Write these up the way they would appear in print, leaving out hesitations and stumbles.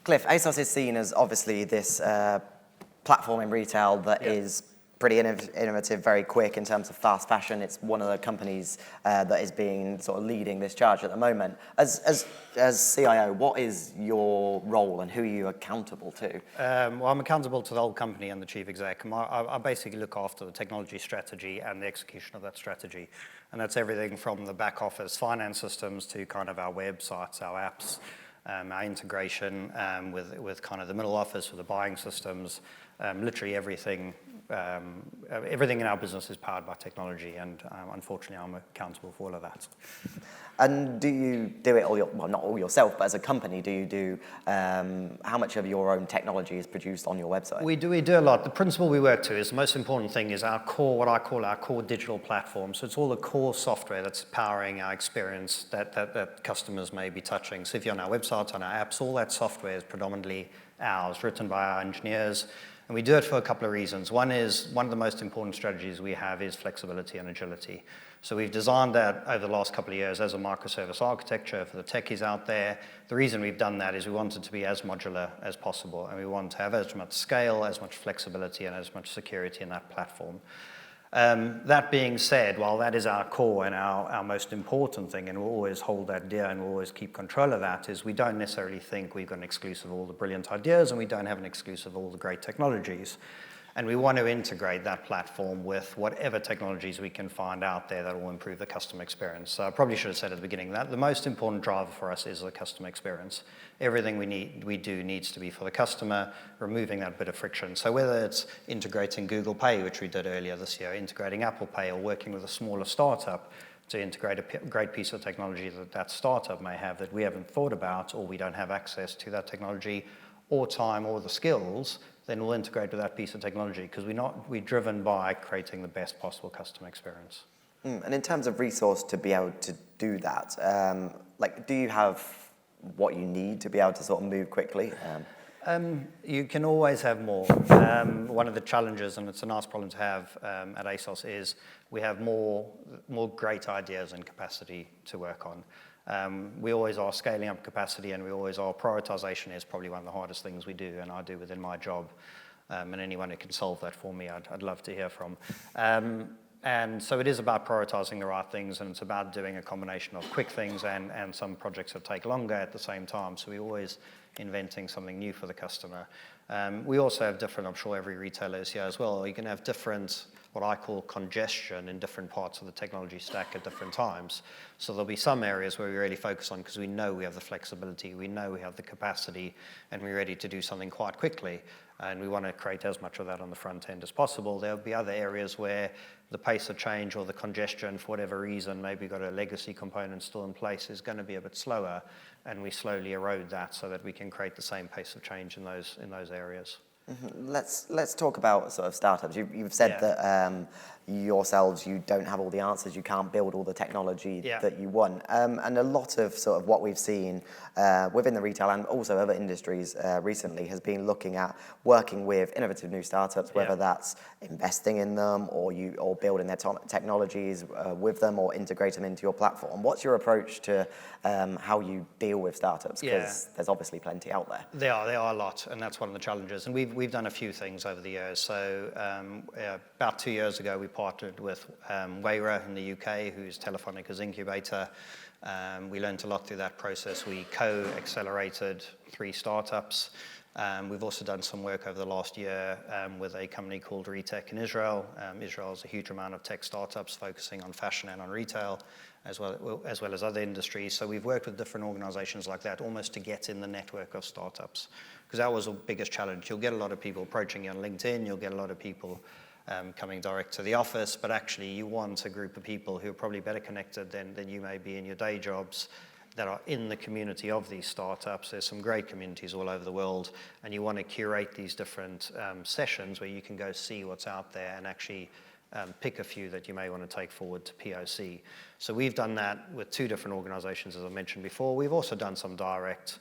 Cliff, ASOS is seen as obviously this platform in retail that is pretty innovative, very quick in terms of fast fashion. It's one of the companies that is being sort of leading this charge at the moment. As CIO, what is your role and who are you accountable to? Well, I'm accountable to the whole company and the chief exec. I basically look after the technology strategy and the execution of that strategy. And that's everything from the back office finance systems to kind of our websites, our apps, our integration with kind of the middle office, with the buying systems, literally everything. Everything in our business is powered by technology, and unfortunately, I'm accountable for all of that. And do you do it all, well, not all yourself, but as a company, do you do, how much of your own technology is produced on your website? We do a lot. The principle we work to is the most important thing is our core, what I call our core digital platform. So it's all the core software that's powering our experience that customers may be touching. So if you're on our website, on our apps, all that software is predominantly ours, written by our engineers. And we do it for a couple of reasons. One of the most important strategies we have is flexibility and agility. So we've designed that over the last couple of years as a microservice architecture for the techies out there. The reason we've done that is we want it to be as modular as possible, and we want to have as much scale, as much flexibility, and as much security in that platform. That being said, while that is our core and our most important thing, and we'll always hold that dear and we'll always keep control of that, is we don't necessarily think we've got an exclusive of all the brilliant ideas, and we don't have an exclusive of all the great technologies. And we want to integrate that platform with whatever technologies we can find out there that will improve the customer experience. So I probably should have said at the beginning that the most important driver for us is the customer experience. Everything we do needs to be for the customer, removing that bit of friction. So whether it's integrating Google Pay, which we did earlier this year, integrating Apple Pay, or working with a smaller startup to integrate a great piece of technology that startup may have that we haven't thought about, or we don't have access to that technology or time or the skills, then we'll integrate with that piece of technology, because we're driven by creating the best possible customer experience. And in terms of resource to be able to do that, do you have what you need to be able to sort of move quickly? You can always have more. One of the challenges, and it's a nice problem to have at ASOS, is we have more great ideas and capacity to work on. We always are scaling up capacity, and we always are. Prioritization is probably one of the hardest things we do, and I do within my job. And anyone who can solve that for me, I'd love to hear from. And so it is about prioritizing the right things, and it's about doing a combination of quick things and some projects that take longer at the same time. So we're always inventing something new for the customer. We also have different, I'm sure every retailer is here as well, you can have different, what I call congestion in different parts of the technology stack at different times. So there'll be some areas where we really focus on because we know we have the flexibility, we know we have the capacity, and we're ready to do something quite quickly. And we want to create as much of that on the front end as possible. There'll be other areas where the pace of change or the congestion, for whatever reason, maybe got a legacy component still in place, is going to be a bit slower, and we slowly erode that so that we can create the same pace of change in those areas. Mm-hmm. Let's talk about sort of startups. You've said that yourselves, you don't have all the answers, you can't build all the technology that you want. And a lot of sort of what we've seen within the retail and also other industries recently has been looking at working with innovative new startups, whether that's investing in them or building their technologies with them or integrate them into your platform. What's your approach to how you deal with startups? Because there's obviously plenty out there. There are a lot, and that's one of the challenges. And we've done a few things over the years. So about 2 years ago, we partnered with Wayra in the UK, who's Telefónica's incubator. We learned a lot through that process. We co-accelerated 3 startups. We've also done some work over the last year with a company called Retech in Israel. Israel has a huge amount of tech startups focusing on fashion and on retail, as well as other industries. So we've worked with different organizations like that, almost to get in the network of startups, because that was the biggest challenge. You'll get a lot of people approaching you on LinkedIn, you'll get a lot of people coming direct to the office, but actually you want a group of people who are probably better connected than you may be in your day jobs, that are in the community of these startups. There's some great communities all over the world, and you want to curate these different sessions where you can go see what's out there and actually pick a few that you may want to take forward to POC. So we've done that with 2 different organizations, as I mentioned before. We've also done some direct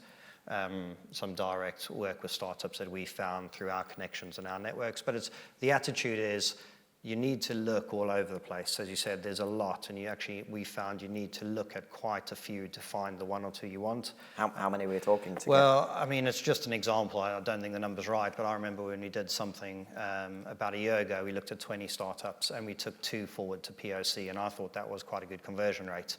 work with startups that we found through our connections and our networks. But the attitude is, you need to look all over the place. As you said, there's a lot, and we found you need to look at quite a few to find the one or two you want. How many were you talking to? Well, I mean, it's just an example. I don't think the number's right, but I remember when we did something about a year ago, we looked at 20 startups, and we took 2 forward to POC, and I thought that was quite a good conversion rate.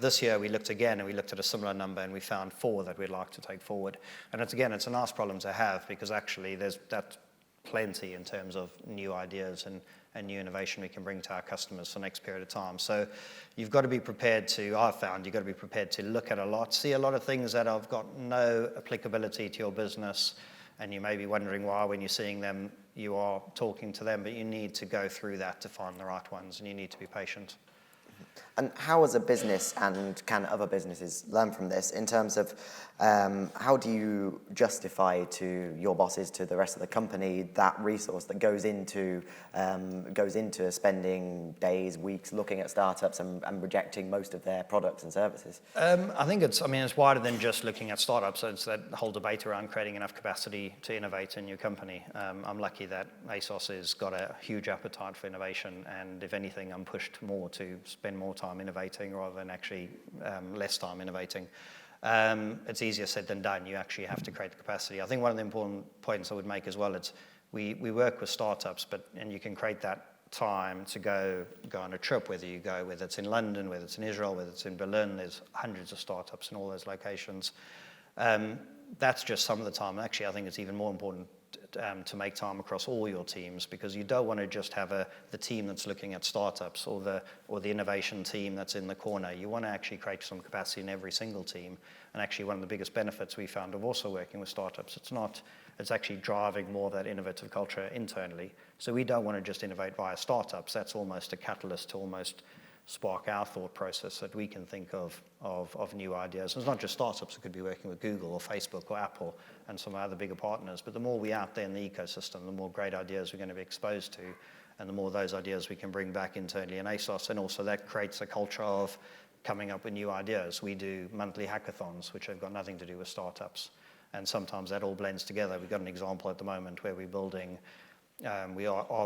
This year, we looked again, and we looked at a similar number, and we found 4 that we'd like to take forward. And it's a nice problem to have, because actually that's plenty in terms of new ideas and new innovation we can bring to our customers for the next period of time. So you've got to be prepared to, I've found, you've got to be prepared to look at a lot, see a lot of things that have got no applicability to your business, and you may be wondering why when you're seeing them, you are talking to them, but you need to go through that to find the right ones, and you need to be patient. And how as a business, and can other businesses learn from this, in terms of how do you justify to your bosses, to the rest of the company, that resource that goes into spending days, weeks looking at startups and rejecting most of their products and services? I think it's wider than just looking at startups. So it's that whole debate around creating enough capacity to innovate in your company. I'm lucky that ASOS has got a huge appetite for innovation, and if anything, I'm pushed more to spend more time innovating rather than actually less time innovating. It's easier said than done. You actually have to create the capacity. I think one of the important points I would make as well is we work with startups, and you can create that time to go on a trip, whether it's in London, whether it's in Israel, whether it's in Berlin. There's hundreds of startups in all those locations. That's just some of the time. Actually, I think it's even more important to make time across all your teams, because you don't want to just have the team that's looking at startups or the innovation team that's in the corner. You want to actually create some capacity in every single team. And actually, one of the biggest benefits we found of also working with startups, it's actually driving more of that innovative culture internally. So we don't want to just innovate via startups. That's almost a catalyst to almost spark our thought process that we can think of new ideas. And it's not just startups. It could be working with Google or Facebook or Apple and some other bigger partners. But the more we're out there in the ecosystem, the more great ideas we're going to be exposed to, and the more of those ideas we can bring back internally in ASOS. And also that creates a culture of coming up with new ideas. We do monthly hackathons, which have got nothing to do with startups. And sometimes that all blends together. We've got an example at the moment where we are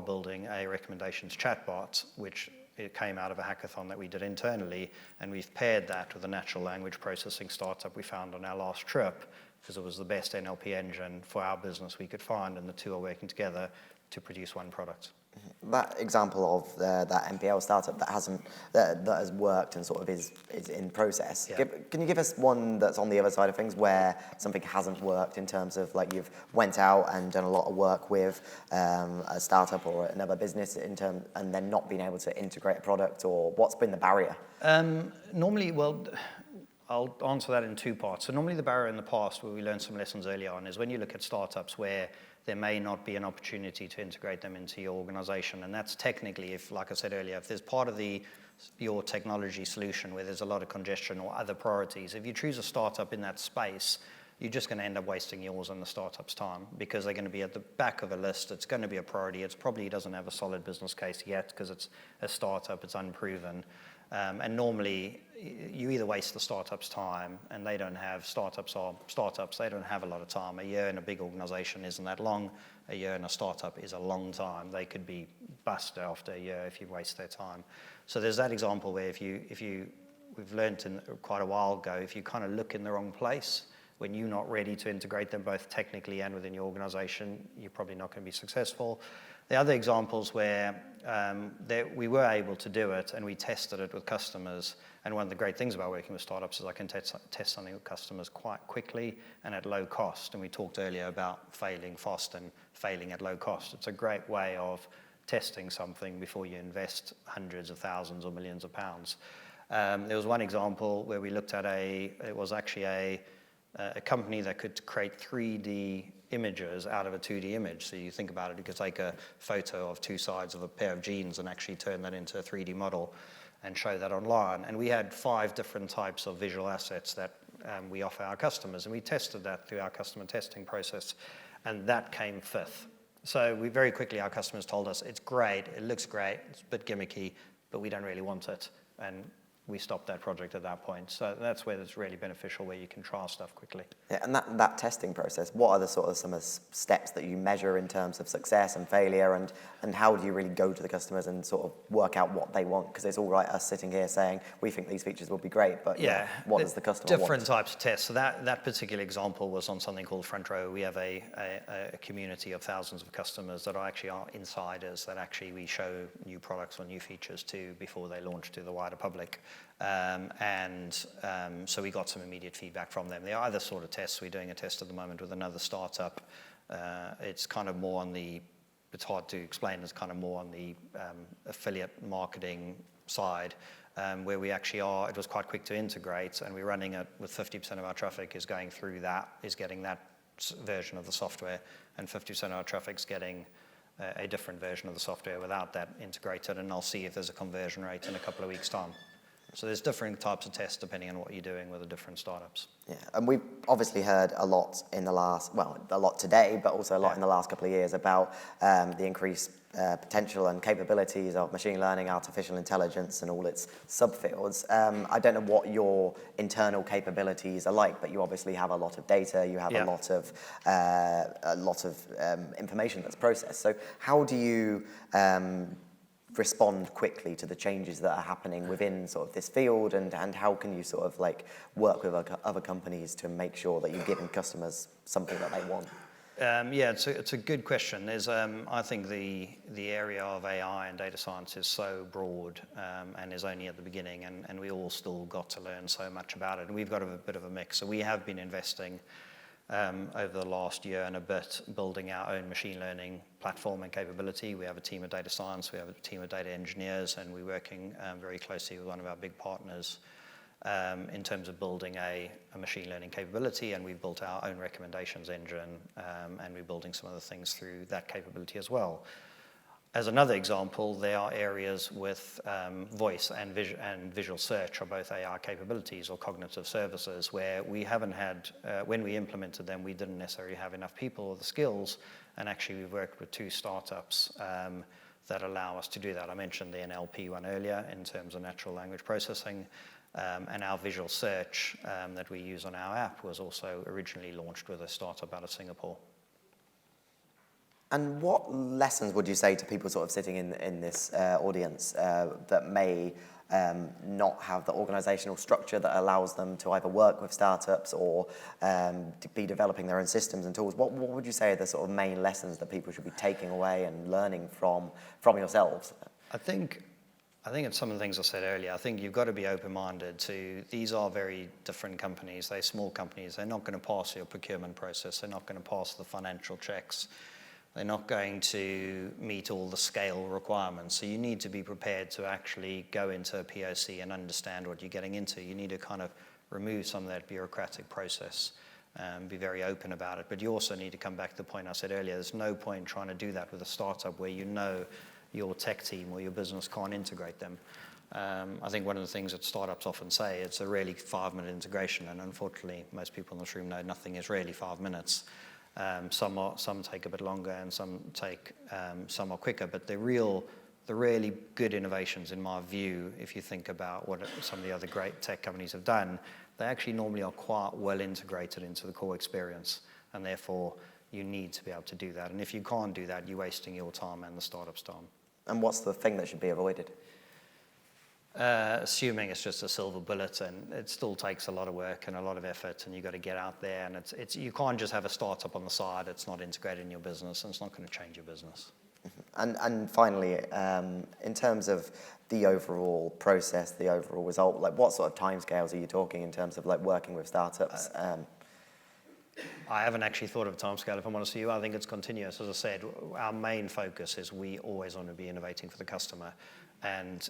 building a recommendations chatbot, which it came out of a hackathon that we did internally, and we've paired that with a natural language processing startup we found on our last trip, because it was the best NLP engine for our business we could find, and the two are working together to produce one product. That example of that NPL startup that has worked and sort of is in process. Yeah. Can you give us one that's on the other side of things where something hasn't worked, in terms of like you've went out and done a lot of work with a startup or another business and then not being able to integrate a product, or what's been the barrier? Normally, I'll answer that in 2 parts. So normally the barrier in the past, where we learned some lessons early on, is when you look at startups where there may not be an opportunity to integrate them into your organization. And that's technically, if, like I said earlier, if there's part of your technology solution where there's a lot of congestion or other priorities, if you choose a startup in that space, you're just going to end up wasting yours and the startup's time, because they're going to be at the back of a list. It's going to be a priority. It probably doesn't have a solid business case yet because it's a startup, it's unproven. And normally, you either waste the startup's time, and they don't have, startups are startups, they don't have a lot of time. A year in a big organization isn't that long. A year in a startup is a long time. They could be bust after a year if you waste their time. So there's that example where we've learned quite a while ago, if you kind of look in the wrong place, when you're not ready to integrate them both technically and within your organization, you're probably not going to be successful. The other examples where we were able to do it, and we tested it with customers, and one of the great things about working with startups is I can test something with customers quite quickly and at low cost. And we talked earlier about failing fast and failing at low cost. It's a great way of testing something before you invest hundreds of thousands or millions of pounds. There was one example where we looked at it was actually a company that could create 3D images out of a 2D image. So you think about it, you could take a photo of 2 sides of a pair of jeans and actually turn that into a 3D model and show that online. And we had 5 different types of visual assets that we offer our customers, and we tested that through our customer testing process, and that came 5th. So very quickly, our customers told us, it's great, it looks great, it's a bit gimmicky, but we don't really want it. And we stopped that project at that point. So that's where it's really beneficial, where you can trial stuff quickly. Yeah, and that testing process, what are the sort of some of the steps that you measure in terms of success and failure, and how do you really go to the customers and sort of work out what they want? Because it's all right us sitting here saying we think these features will be great, but what does the customer want? Different types of tests. So that particular example was on something called Front Row. We have a community of thousands of customers that are insiders, that actually we show new products or new features to before they launch to the wider public. So we got some immediate feedback from them. There are other sort of tests. We're doing a test at the moment with another startup. It's kind of more on the, it's hard to explain, it's kind of more on the affiliate marketing side, where we actually are, it was quite quick to integrate, and we're running it with 50% of our traffic is going through that, is getting that version of the software, and 50% of our traffic's getting a different version of the software without that integrated, and I'll see if there's a conversion rate in a couple of weeks' time. So there's different types of tests depending on what you're doing with the different startups. Yeah, and we've obviously heard a lot in the last, well, a lot today, but also a lot in the last couple of years about the increased potential and capabilities of machine learning, artificial intelligence, and all its subfields. I don't know what your internal capabilities are like, but you obviously have a lot of data, you have a lot of information that's processed. So how do you respond quickly to the changes that are happening within sort of this field, and how can you sort of like work with other companies to make sure that you're giving customers something that they want? It's a good question. There's I think the area of AI and data science is so broad and is only at the beginning, and we all still got to learn so much about it. And we've got a bit of a mix. So we have been investing over the last year and a bit building our own machine learning platform and capability. We have a team of data science, we have a team of data engineers, and we're working very closely with one of our big partners in terms of building a machine learning capability, and we've built our own recommendations engine, and we're building some other things through that capability as well. As another example, there are areas with voice and visual search, are both AI capabilities or cognitive services, where we haven't had, when we implemented them, we didn't necessarily have enough people or the skills, and actually we've worked with 2 startups that allow us to do that. I mentioned the NLP one earlier in terms of natural language processing, and our visual search that we use on our app was also originally launched with a startup out of Singapore. And what lessons would you say to people sort of sitting in this audience that may not have the organizational structure that allows them to either work with startups or to be developing their own systems and tools? What would you say are the sort of main lessons that people should be taking away and learning from yourselves? I think it's some of the things I said earlier. I think you've got to be open-minded to, these are very different companies. They're small companies. They're not going to pass your procurement process. They're not going to pass the financial checks. They're not going to meet all the scale requirements. So you need to be prepared to actually go into a POC and understand what you're getting into. You need to kind of remove some of that bureaucratic process and be very open about it. But you also need to come back to the point I said earlier. There's no point trying to do that with a startup where you know your tech team or your business can't integrate them. I think one of the things that startups often say, it's a really 5-minute integration, and unfortunately most people in this room know nothing is really 5 minutes. Some take a bit longer, and some are quicker. But the really good innovations, in my view, if you think about what some of the other great tech companies have done, they actually normally are quite well integrated into the core experience, and therefore you need to be able to do that. And if you can't do that, you're wasting your time and the startup's time. And what's the thing that should be avoided? Assuming it's just a silver bullet, and it still takes a lot of work and a lot of effort, and you've got to get out there, and it's you can't just have a startup on the side. It's not integrated in your business, and it's not going to change your business. And finally, in terms of the overall process, the overall result, like what sort of timescales are you talking in terms of like working with startups? I haven't actually thought of a timescale, if I'm honest with you. I think it's continuous. As I said, our main focus is we always want to be innovating for the customer. And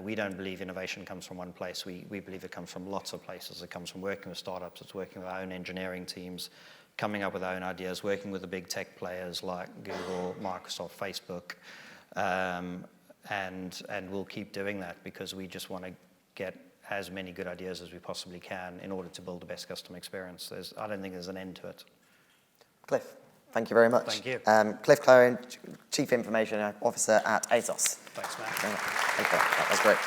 we don't believe innovation comes from one place. We believe it comes from lots of places. It comes from working with startups. It's working with our own engineering teams, coming up with our own ideas, working with the big tech players like Google, Microsoft, Facebook. And we'll keep doing that because we just want to get as many good ideas as we possibly can in order to build the best customer experience. I don't think there's an end to it. Cliff, thank you very much. Thank you. Cliff Clerion, Chief Information Officer at ASOS. Thanks, Matt. Thank you. That was great.